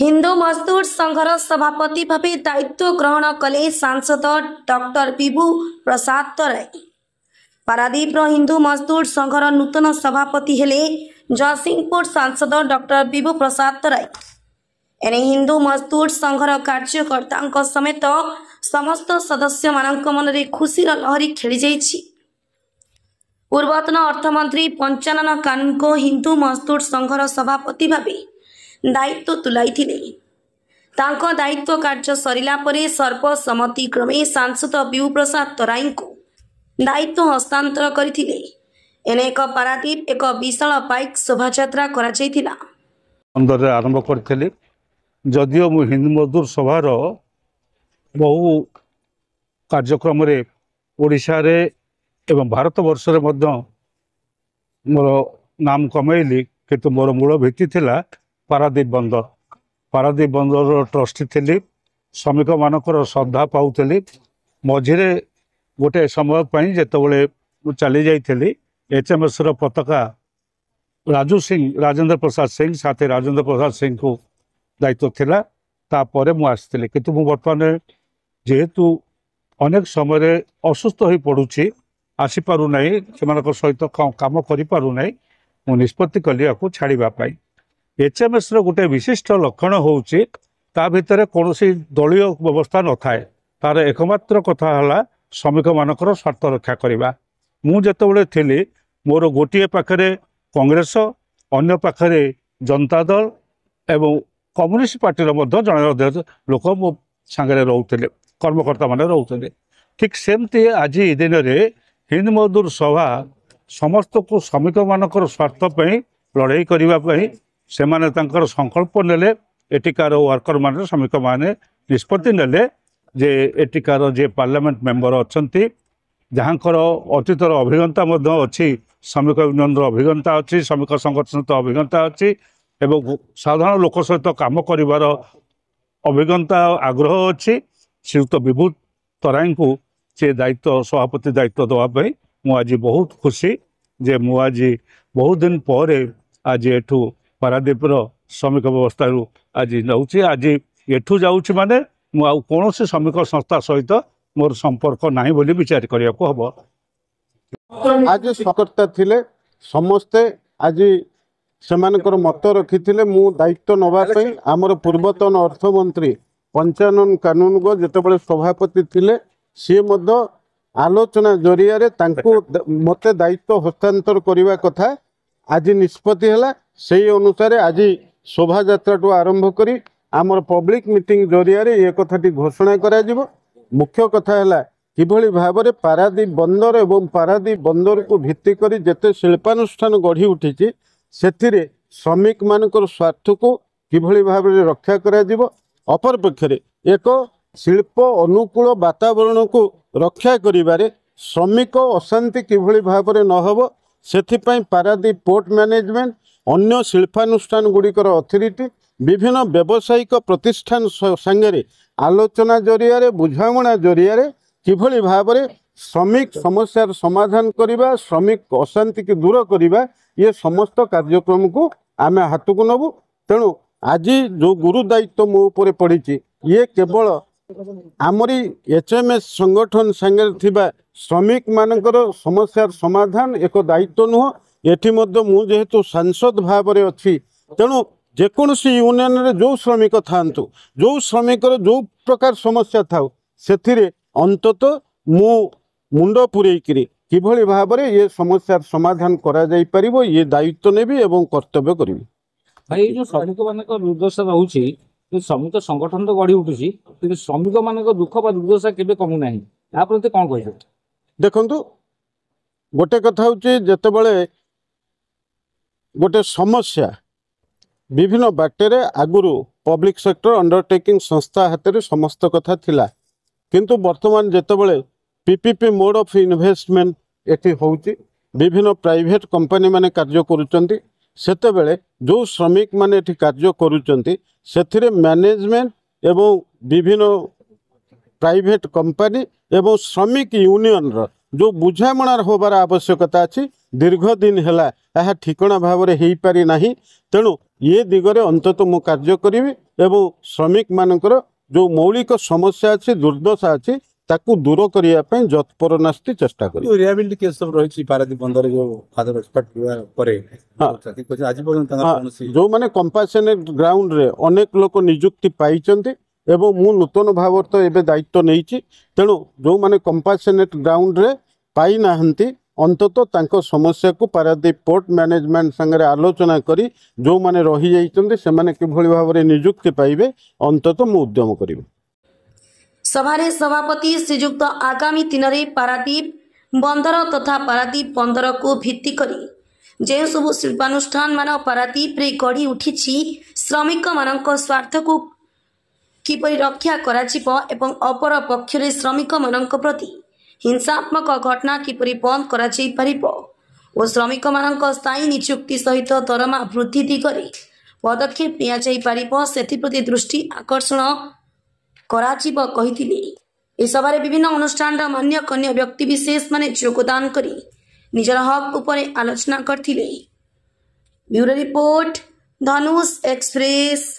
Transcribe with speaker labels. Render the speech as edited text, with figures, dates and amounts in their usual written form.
Speaker 1: हिंदू मजदूर संघर सभापति भाव दायित्व ग्रहण कले सांसद डॉक्टर विभू प्रसाद तराई। पारादीप हिंदू मजदूर संघर नूतन सभापति हेले जयसिंहपुर सांसद डॉक्टर विभू प्रसाद तराई। एने हिंदू मजदूर संघर कार्यकर्ता समेत समस्त सदस्य मानक मनरे खुशीर लहरी खेली जाइछि। पूर्वतन अर्थमंत्री पंचानन कानून को हिंदू मजदूर संघर सभापति भावे दायित्व तुलाइथिले। तांको दायित्व कार्य सरिला परे सर्वसम्मति क्रमे सांसद विभू प्रसाद तराई को दायित्व हस्तांतर करथिले। एने एक पारादीप एक विशाल बाइक शोभायात्रा करा जायतिला।
Speaker 2: अंदर आरंभ करथिले। जदियो मु हिंदू मजदूर सभार बहु कार्यक्रम रे ओडिशा रे एवं भारत वर्ष रे मध्य मोर नाम कमाइली, किंतु मोर मूल भित्ति थिला पारादीप बंदर ट्रस्टी थी। श्रमिक मानकर श्रद्धा पाऊली। मझिरे गोटे समय जिते चली जाइली एचएमएस पताका राजेंद्र प्रसाद सिंह साथी राजेंद्र प्रसाद सिंह को दायित्व थिला। तापर मु आसती कि बर्तमान जेहेतु अनेक समय असुस्थ हो पड़ुछि, आसीपारू ना सहित काम करूना, मु निष्पत्ति कली छाड़ापी। एचएमएस गोटे विशिष्ट लक्षण होउछि ता भितर कौन दलीय व्यवस्था न थाए। तार एकमात्र कथा है श्रमिक मानकर स्वार्थ रक्षा करवा। मु जेतेबेले थिली मोर गोटे पाखरे कांग्रेस, अन्य पाखरे जनता दल एवं कम्युनिस्ट पार्टी जन लोक मो सांगे रोते, कर्मकर्ता माने रोते। ठीक सेमती आज दिन में हिंद मजदूर सभा समस्त को श्रमिक मानकर स्वार्थ पे लड़ाई करने से माने तांकर संकल्प नेले। एटिकार वर्कर माने श्रमिक माने निष्पत्ति नेले जे एटिकार जे पार्लियामेंट मेंबर अच्छी जहाँकर अतीतर अभिज्ञता अच्छी, श्रमिक यूनियन अभिज्ञता अच्छी, श्रमिक संगठन सहित अभिज्ञता अच्छी एवं साधारण लोक सहित काम कर अभिज्ञता आग्रह अच्छी। श्रीयुक्त विभू तराई को से दायित्व सभापति दायित्व देवाई मुझ बहुत खुशी जे मुझे बहुत दिन पर आज एठू पारादीप श्रमिक व्यवस्था आज जाऊँगी। आज एठू जाऊँगी माने कौन श्रमिक संस्था सहित मोर संपर्क ना बोली विचार करने को हम।
Speaker 3: आज सकर्ता थिले समस्ते आज से मत रखी मु दायित्व नवाई। आमर पूर्वतन अर्थमंत्री पंचानन कानून को जितेबाला सभापति थिले सी आलोचना जरिया मत दायित्व हस्तांतर करने कथा आज निष्पत्ति है। से अनुसार आज शोभा यात्रा आरंभ करी आमर पब्लिक मीटिंग जरिया ये कथाटी घोषणा करा जिवो। मुख्य कथा है किभली भाव में पारादीप बंदर एवं पारादीप बंदर को भित्ति करी जेते शिल्पानुष्ठान गढ़ी उठी से श्रमिक मानकर स्वार्थ को किभली भाव में रक्षा करा जिवो। अपर पक्षरे एक शिल्प अनुकूल वातावरण को रक्षा करिबारे श्रमिक अशांति किभली भाव में नहब सेथिपाई पारादीप पोर्ट मैनेजमेंट, अन्य शिल्पानुष्ठान गुड़िकर अथॉरिटी, विभिन्न व्यावसायिक प्रतिष्ठान संगे आलोचना जरिया बुझामणा जरिया किभली भाव में श्रमिक समस्यार समाधान करवा, श्रमिक अशांति की दूर करवा, ये समस्त कार्यक्रम को आम हाथ को नबू। तेणु आज जो गुरु दायित्व मो उपर पड़ी ये केवल आमरी एचएमएस संगठन संगे थिबा श्रमिक मानकर समस्यार समाधान एक दायित्व नुह। एठी मध्य मु जेहेतु सांसद भाव में अच्छी तेणु जेकोसी यूनियन रे जो श्रमिक थांतु, जो श्रमिक जो प्रकार समस्या थाउ से अंतत मु मुंड पुरेकरी किभली भाव में ये समस्यार समाधान करा जाई परिबो ये दायित्व नेबी एवं कर्तव्य करी।
Speaker 4: भाई जो श्रमिक मान दुर्दशा रोचे श्रमिक संगठन तो गढ़ी उठुची कि श्रमिक मान दुख बा दुर्दशा केबे कमु नाही या प्रति कौन कह
Speaker 3: देखु गोटे कथा हूँ जितेबाला गोटे समस्या विभिन्न बाटेरे आगुरु पब्लिक सेक्टर अंडरटेकिंग संस्था हाथ में समस्त कथा थिला, किंतु वर्तमान जितेबाला पीपीपी मोड ऑफ इन्वेस्टमेंट एटी होउची विभिन्न प्राइवेट कंपनी माने कार्य करुचंती सेतेबेले जो श्रमिक माने एटी कार्य करुचंती सेथिरे मैनेजमेंट एवं विभिन्न प्राइवेट कंपनी एवं श्रमिक यूनियन जो बुझामणार होबार आवश्यकता अच्छी दीर्घ दिन है यह ठिकणा भाव में हो पारि नाही तेणु ये दिगरे अंतत मु कार्य करी एवं श्रमिक मानकर जो मौलिक समस्या अच्छी दुर्दशा अच्छी ताकू दूर करने जत्पर नास्ती चेष्टा करी
Speaker 5: रिहाबिलिटी केस सब रही पारादीप बंदर जो फादर एक्सपर्ट परे आज पर्यंत
Speaker 3: जो माने कंपासनेट ग्राउंड रे अनेक लोक नियुक्ति पाइचंती एवं मु नूतन भाव तो एबे दायित्व नहीं तेणु जो माने कंपासनेट ग्राउंड रे पाई नाहंती अंतत तांको समस्या को पारादीप पोर्ट मैनेजमेंट संगे आलोचना करी जो माने रही जाइचंती से माने किभଳି भाव नियुक्ति पाइबे अंतत मु उद्यम करिबे।
Speaker 1: सभारे सभापति श्रीजुक्त आगामी दिन में पारादीप बंदर तथा पारादीप बंदर को भित्ति करी जो सब शिल्पानुष्ठान मान पारादीप रे गढ़ी उठी श्रमिक मानक स्वार्थ को किपरि रक्षा कराजिबो एवं अपर पक्षरे श्रमिक मानक प्रति हिंसात्मक घटना किपरि बंद कराଯାଇ परिबो और श्रमिक मानक स्थायी नियुक्ति सहित दरमा वृद्धि दिगरे पदक्षेप नियाଯାଇ परिबो सेथि प्रति दृष्टि आकर्षण कराजिबो कहिथिले। ए सभारे विभिन्न अनुष्ठान मान्यगण्य व्यक्ति विशेष माने योगदान करी निजर हक उपरे आलोचना करथिले। ब्यूरो रिपोर्ट धनुष एक्सप्रेस।